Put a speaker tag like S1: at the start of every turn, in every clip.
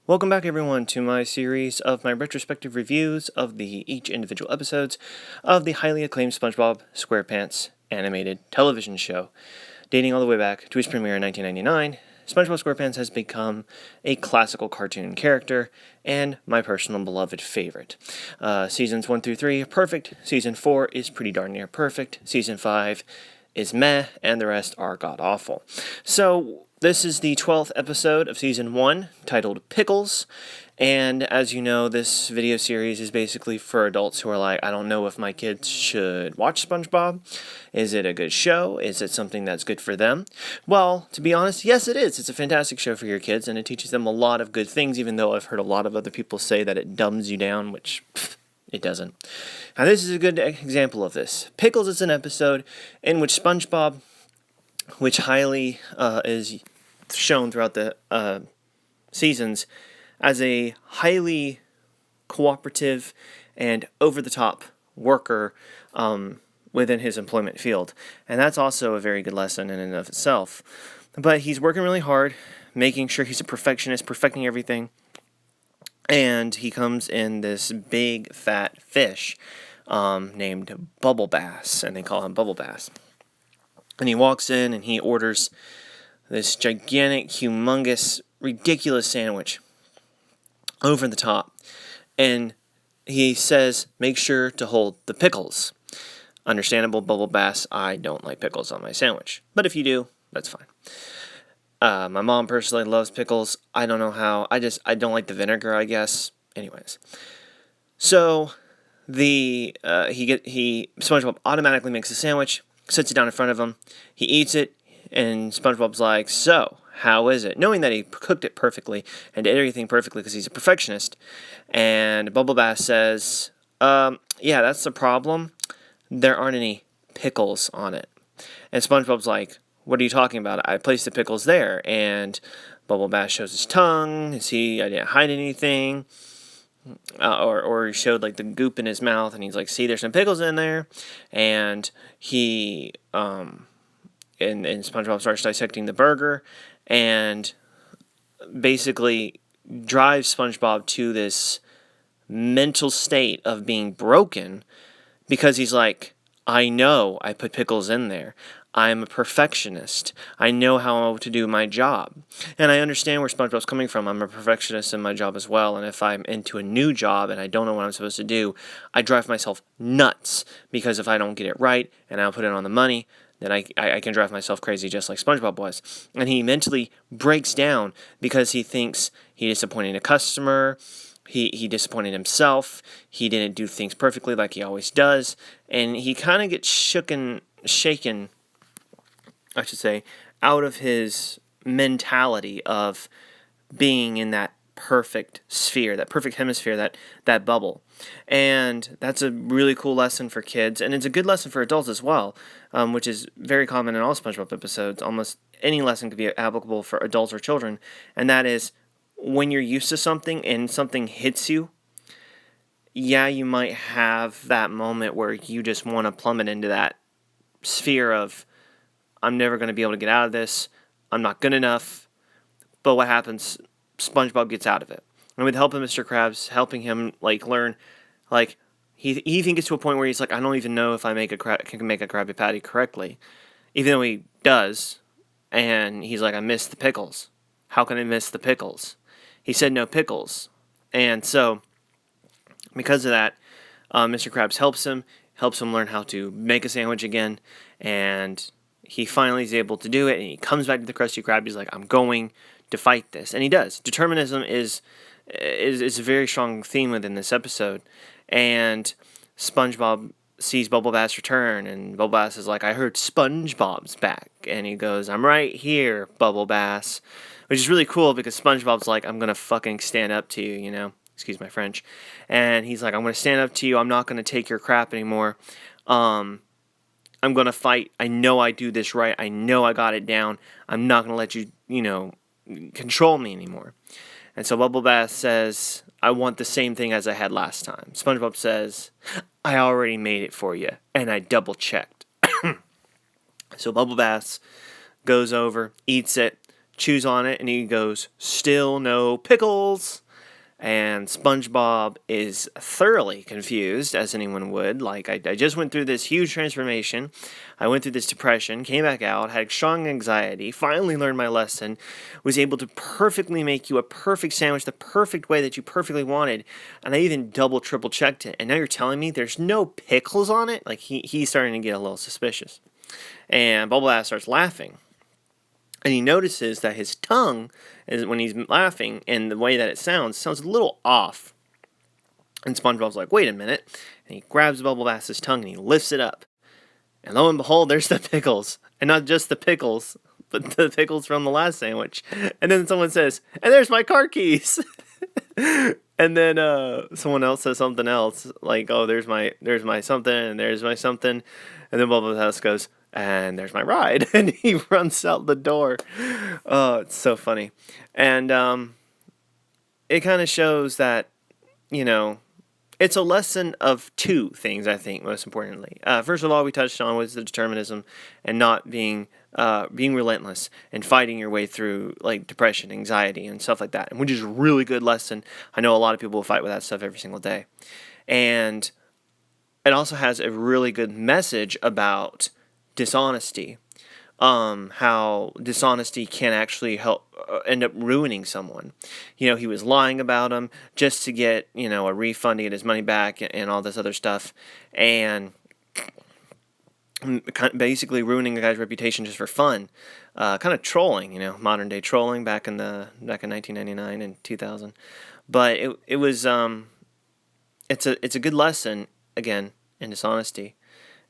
S1: Welcome back, everyone, to my series of my retrospective reviews of each individual episodes of the highly acclaimed Spongebob Squarepants animated television show. Dating all the way back to its premiere in 1999, SpongeBob SquarePants has become a classical cartoon character and my personal beloved favorite. Seasons 1 through 3 are perfect, Season 4 is pretty darn near perfect, Season 5 is meh, and the rest are god-awful. So, this is the 12th episode of Season 1, titled Pickles, and as you know, this video series is basically for adults who are like, I don't know if my kids should watch SpongeBob. Is it a good show? Is it something that's good for them? Well, to be honest, yes it is. It's a fantastic show for your kids, and it teaches them a lot of good things, even though I've heard a lot of other people say that it dumbs you down, which it doesn't. Now, this is a good example of this. Pickles is an episode in which SpongeBob, which highly is shown throughout the seasons as a highly cooperative and over-the-top worker within his employment field. And that's also a very good lesson in and of itself. But he's working really hard, making sure he's a perfectionist, perfecting everything. And he comes in this big, fat fish named Bubble Bass, and they call him Bubble Bass. And he walks in and he orders this gigantic, humongous, ridiculous sandwich over the top. And he says, make sure to hold the pickles. Understandable, Bubble Bass, I don't like pickles on my sandwich. But if you do, that's fine. My mom personally loves pickles. I don't know how. I don't like the vinegar, I guess. Anyways. So, SpongeBob automatically makes a sandwich, sits it down in front of him. He eats it, and SpongeBob's like, so, how is it? Knowing that he cooked it perfectly and did everything perfectly because he's a perfectionist. And Bubble Bass says, yeah, that's the problem. There aren't any pickles on it. And SpongeBob's like, what are you talking about? I placed the pickles there. And Bubble Bass shows his tongue. I didn't hide anything. Or he showed like the goop in his mouth, and he's like, see, there's some pickles in there. And he and SpongeBob starts dissecting the burger and basically drives SpongeBob to this mental state of being broken because he's like, I know I put pickles in there. I'm a perfectionist. I know how to do my job. And I understand where SpongeBob's coming from. I'm a perfectionist in my job as well. And if I'm into a new job and I don't know what I'm supposed to do, I drive myself nuts. Because if I don't get it right and I'll put it on the money, then I can drive myself crazy just like SpongeBob was. And he mentally breaks down because he thinks he disappointed a customer. He disappointed himself. He didn't do things perfectly like he always does. And he kind of gets shaken, I should say, out of his mentality of being in that perfect sphere, that perfect hemisphere, that bubble. And that's a really cool lesson for kids, and it's a good lesson for adults as well, which is very common in all SpongeBob episodes. Almost any lesson could be applicable for adults or children, and that is, when you're used to something and something hits you, yeah, you might have that moment where you just want to plummet into that sphere of, I'm never going to be able to get out of this, I'm not good enough. But what happens? SpongeBob gets out of it. And with the help of Mr. Krabs, helping him learn, he even gets to a point where he's like, I don't even know if I can make a Krabby Patty correctly. Even though he does. And he's like, I missed the pickles. How can I miss the pickles? He said no pickles. And so, because of that, Mr. Krabs helps him learn how to make a sandwich again, and he finally is able to do it, and he comes back to the Krusty Krab. He's like, I'm going to fight this. And he does. Determinism is a very strong theme within this episode. And SpongeBob sees Bubble Bass return, and Bubble Bass is like, I heard SpongeBob's back. And he goes, I'm right here, Bubble Bass. Which is really cool because SpongeBob's like, I'm going to fucking stand up to you, you know? Excuse my French. And he's like, I'm going to stand up to you. I'm not going to take your crap anymore. I'm going to fight. I know I do this right. I know I got it down. I'm not going to let you, control me anymore. And so Bubble Bass says, I want the same thing as I had last time. SpongeBob says, I already made it for you, and I double checked. So Bubble Bass goes over, eats it, chews on it, and he goes, "Still no pickles." And Spongebob is thoroughly confused, as anyone would. Like, I just went through this huge transformation. I went through this depression, came back out, had strong anxiety, finally learned my lesson, was able to perfectly make you a perfect sandwich the perfect way that you perfectly wanted, and I even double, triple checked it. And now you're telling me there's no pickles on it? Like, he's starting to get a little suspicious. And Bubble Ass starts laughing. And he notices that his tongue, when he's laughing, and the way that it sounds a little off. And SpongeBob's like, wait a minute. And he grabs Bubble Bass's tongue and he lifts it up. And lo and behold, there's the pickles. And not just the pickles, but the pickles from the last sandwich. And then someone says, and there's my car keys. And then someone else says something else. Like, oh, there's my something, and there's my something. And then Bubble Bass goes, and there's my ride. And he runs out the door. Oh, it's so funny. And it kind of shows that, it's a lesson of two things, I think, most importantly. First of all, we touched on was the determinism and not being relentless and fighting your way through, like, depression, anxiety, and stuff like that, which is a really good lesson. I know a lot of people will fight with that stuff every single day. And it also has a really good message about dishonesty, how dishonesty can actually help end up ruining someone. He was lying about him just to get, a refund, to get his money back, and all this other stuff, and basically ruining a guy's reputation just for fun, kind of trolling, modern day trolling back in 1999 and 2000. But it was it's a good lesson, again, in dishonesty,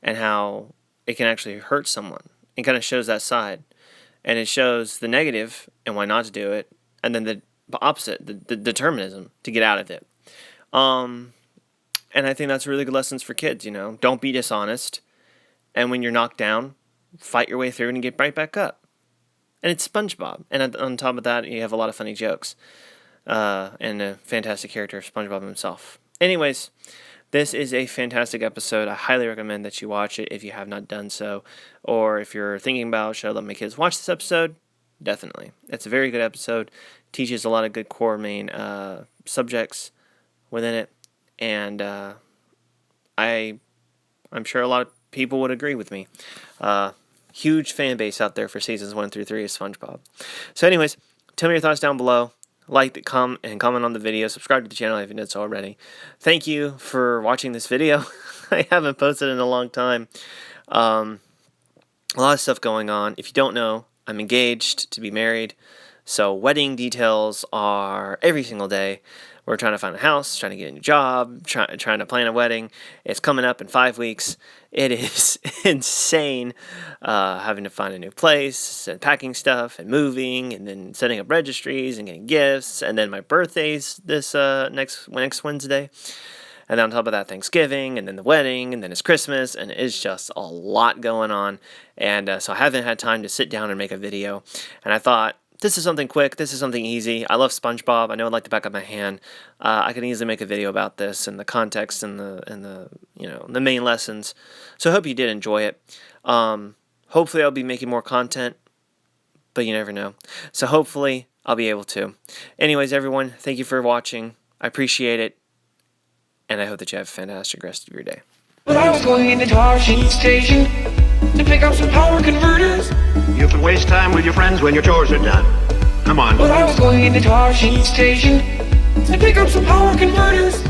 S1: and how it can actually hurt someone. It kind of shows that side, and it shows the negative and why not to do it, and then the opposite, the determinism to get out of it. And I think that's really good lessons for kids. Don't be dishonest, and when you're knocked down, fight your way through and get right back up. And it's SpongeBob, and on top of that, you have a lot of funny jokes, and a fantastic character of SpongeBob himself. Anyways, this is a fantastic episode. I highly recommend that you watch it if you have not done so. Or if you're thinking about, should I let my kids watch this episode? Definitely. It's a very good episode. Teaches a lot of good core main subjects within it. And I'm sure a lot of people would agree with me. Huge fan base out there for seasons 1 through 3 of SpongeBob. So anyways, tell me your thoughts down below. Like, comment on the video. Subscribe to the channel if you did so already. Thank you for watching this video. I haven't posted in a long time. A lot of stuff going on. If you don't know, I'm engaged to be married. So wedding details are every single day. We're trying to find a house, trying to get a new job, trying to plan a wedding. It's coming up in 5 weeks. It is insane having to find a new place and packing stuff and moving and then setting up registries and getting gifts. And then my birthday's this next Wednesday. And then on top of that, Thanksgiving, and then the wedding, and then it's Christmas, and it's just a lot going on. And so I haven't had time to sit down and make a video. And I thought, this is something quick. This is something easy. I love SpongeBob. I know I'd like the back of my hand. I can easily make a video about this and the context and the main lessons. So I hope you did enjoy it. Hopefully I'll be making more content, but you never know. So hopefully I'll be able to. Anyways, everyone, thank you for watching. I appreciate it, and I hope that you have a fantastic rest of your day.
S2: Well, I was going into Washington Station to pick up some power converters.
S3: You can waste time with your friends when your chores are done. Come on.
S2: Well, I was going into Washington Station to pick up some power converters.